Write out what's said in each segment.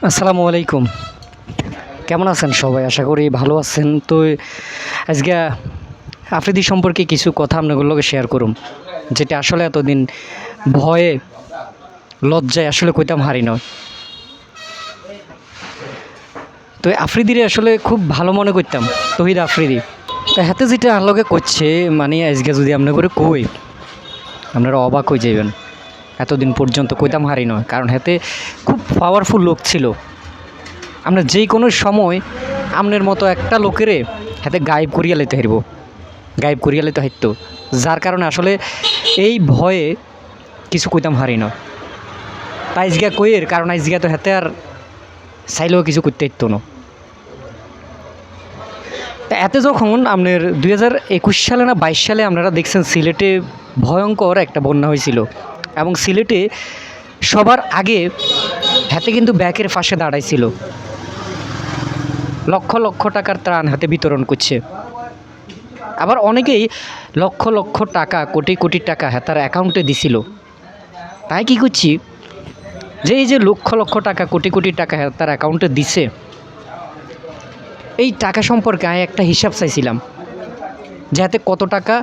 আসসালামু আলাইকুম। কেমন আছেন সবাই? আশা করি ভালো আছেন। তো আজকে আফ্রিদি সম্পর্কে কিছু কথা আপনাগুলোকে শেয়ার করুম, যেটা আসলে এতদিন ভয়ে লজ্জায় আসলে কইতাম হারি নয়। তো আফ্রিদিরে আসলে খুব ভালো মনে করতাম, তহিদ আফ্রিদি। তো হাতে যেটা আনলগে করছে, মানে আজকে যদি আপনার করে কই আপনারা অবাক হয়ে যাবেন। এতদিন পর্যন্ত কইতাম হারি নয়, কারণ হাতে খুব পাওয়ারফুল লোক ছিল। আমরা যে কোনো সময় আমনের মতো একটা লোকেরে হাতে গায়েব করিয়া লইতে হারব, গায়েব করিয়া লইতে হারতো, যার কারণে আসলে এই ভয়ে কিছু কইতাম হারি না। তাই আজকে কইয়ের কারণ আজকে তো হাতে আর চাইলেও কিছু করতে হারতো না। তা এতে যখন আপনার 2021 সালে না 22 সালে আপনারা দেখছেন সিলেটে ভয়ঙ্কর একটা বন্যা হয়েছিল, এবং সিলেটে সবার আগে হাতে কিন্তু ব্যাকের ফাঁসে দাঁড়াইছিল, লক্ষ লক্ষ টাকার ত্রাণ হাতে বিতরণ করছে। আবার অনেকেই লক্ষ লক্ষ টাকা, কোটি কোটি টাকা তার অ্যাকাউন্টে দিছিল। তাই কি করছি, যে এই যে লক্ষ লক্ষ টাকা, কোটি কোটি টাকা তার অ্যাকাউন্টে দিছে, এই টাকা সম্পর্কে আমি একটা হিসাব চাইছিলাম, যে হাতে কত টাকা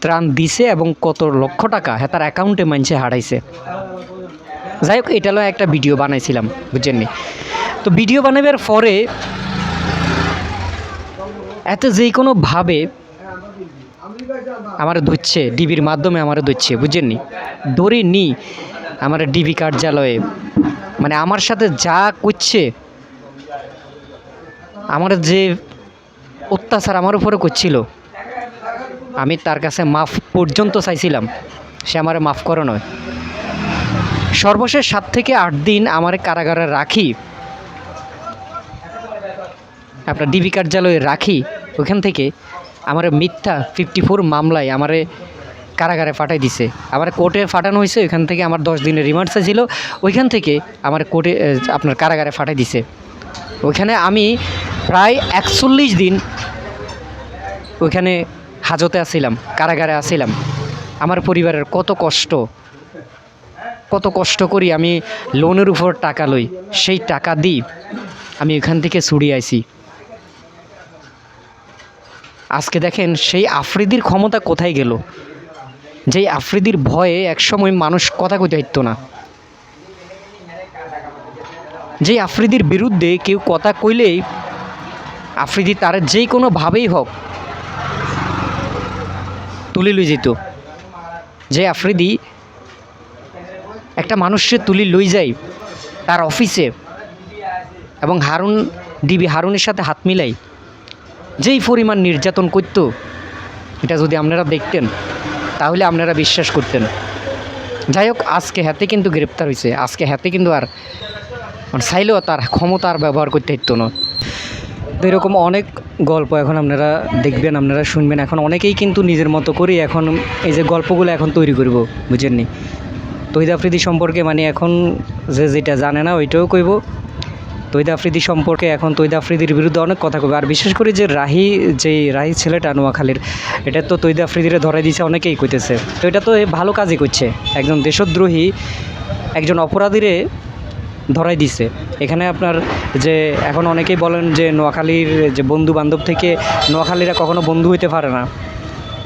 ত্রাণ দিছে এবং কত লক্ষ টাকা তার অ্যাকাউন্টে মানুষে হারাইছে। যাই হোক, এটা একটা ভিডিও বানাইছিলাম, বুঝছেননি? তো ভিডিও বানাবার পরে এতে যে কোনোভাবে আমার ধরছে, ডিবির মাধ্যমে আমার ধরছে, বুঝছেননি? ধরে নি আমার ডিবি কার্যালয়ে, মানে আমার সাথে যা করছে, আমার যে অত্যাচার আমার উপরে করছিল, আমি তার কাছে মাফ পর্যন্ত চাইছিলাম, সে আমার মাফ করে নয়। সর্বশেষ 7 থেকে 8 দিন আমার কারাগারে রাখি, আপনার ডিবি কার্যালয়ে রাখি। ওইখান থেকে আমার মিথ্যা 54 মামলায় আমারে কারাগারে পাঠাই দিছে। আমার কোর্টে পাঠানো হয়েছে, ওইখান থেকে আমার 10 দিনের রিমান্ড ছিল, ওইখান থেকে আমার কোর্টে আপনার কারাগারে পাঠাই দিছে। ওইখানে আমি প্রায় 41 দিন ওইখানে হাজতে আসছিলাম, কারাগারে আসছিলাম। আমার পরিবারের কত কষ্ট করি আমি লোনের উপর টাকা লই, সেই টাকা দিই আমি ওইখান থেকে ছুড়ে আইছি। আজকে দেখেন সেই আফ্রিদির ক্ষমতা কোথায় গেল, যেই আফ্রিদির ভয়ে একসময় মানুষ কথা কইতে হইতো না, যেই আফ্রিদির বিরুদ্ধে কেউ কথা কইলেই আফ্রিদি তার যেই কোনোভাবেই হোক তুলে লই যেত। যে আফ্রিদি একটা মানুষের তুলি লই যায় তার অফিসে, এবং হারুনের সাথে হাত মিলাই যেই পরিমাণ নির্যাতন করতো, এটা যদি আপনারা দেখতেন তাহলে আপনারা বিশ্বাস করতেন। যাই হোক, আজকে হাতে কিন্তু গ্রেপ্তার হয়েছে, আজকে হাতে কিন্তু আর চাইলেও তার ক্ষমতা আর ব্যবহার করতে হতো না। তো এরকম অনেক গল্প এখন আপনারা দেখবেন, আপনারা শুনবেন। এখন অনেকেই কিন্তু নিজের মতো করে এখন এই যে গল্পগুলো এখন তৈরি করব, বুঝেননি? তহিদ আফ্রিদি সম্পর্কে মানে এখন যেটা জানে না ওইটাও কইব। তহিদ আফ্রিদি সম্পর্কে এখন তহিদ আফ্রিদির বিরুদ্ধে অনেক কথা কইব। আর বিশেষ করে যে রাহি ছেলেটা নোয়াখালীর, এটা তো তহিদ আফ্রিদিরে ধরাই দিয়েছে, অনেকেই কইতেছে। তো এটা তো ভালো কাজই করছে, একজন দেশদ্রোহী একজন অপরাধীরে ধরাই দিছে। এখানে আপনার যে এখন অনেকেই বলেন যে নোয়াখালীর যে বন্ধু বান্ধব থেকে নোয়াখালীরা কখনো বন্ধু হইতে পারে না,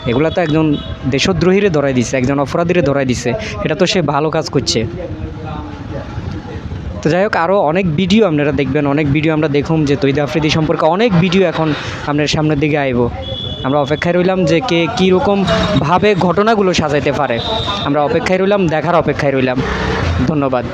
এগুলো তো একজন দেশদ্রোহীরে ধরাই দিছে, একজন অপরাধীরে ধরাই দিছে। এটা তো সে ভালো কাজ করছে। তো যাই হোক, আরও অনেক ভিডিও আপনারা দেখবেন, অনেক ভিডিও আমরা দেখুম যে তহিদ আফ্রিদি সম্পর্কে অনেক ভিডিও এখন আপনার সামনের দিকে আইব। আমরা অপেক্ষায় রইলাম যে কে কীরকমভাবে ঘটনাগুলো সাজাইতে পারে। আমরা অপেক্ষায় রইলাম, দেখার অপেক্ষায় রইলাম। ধন্যবাদ।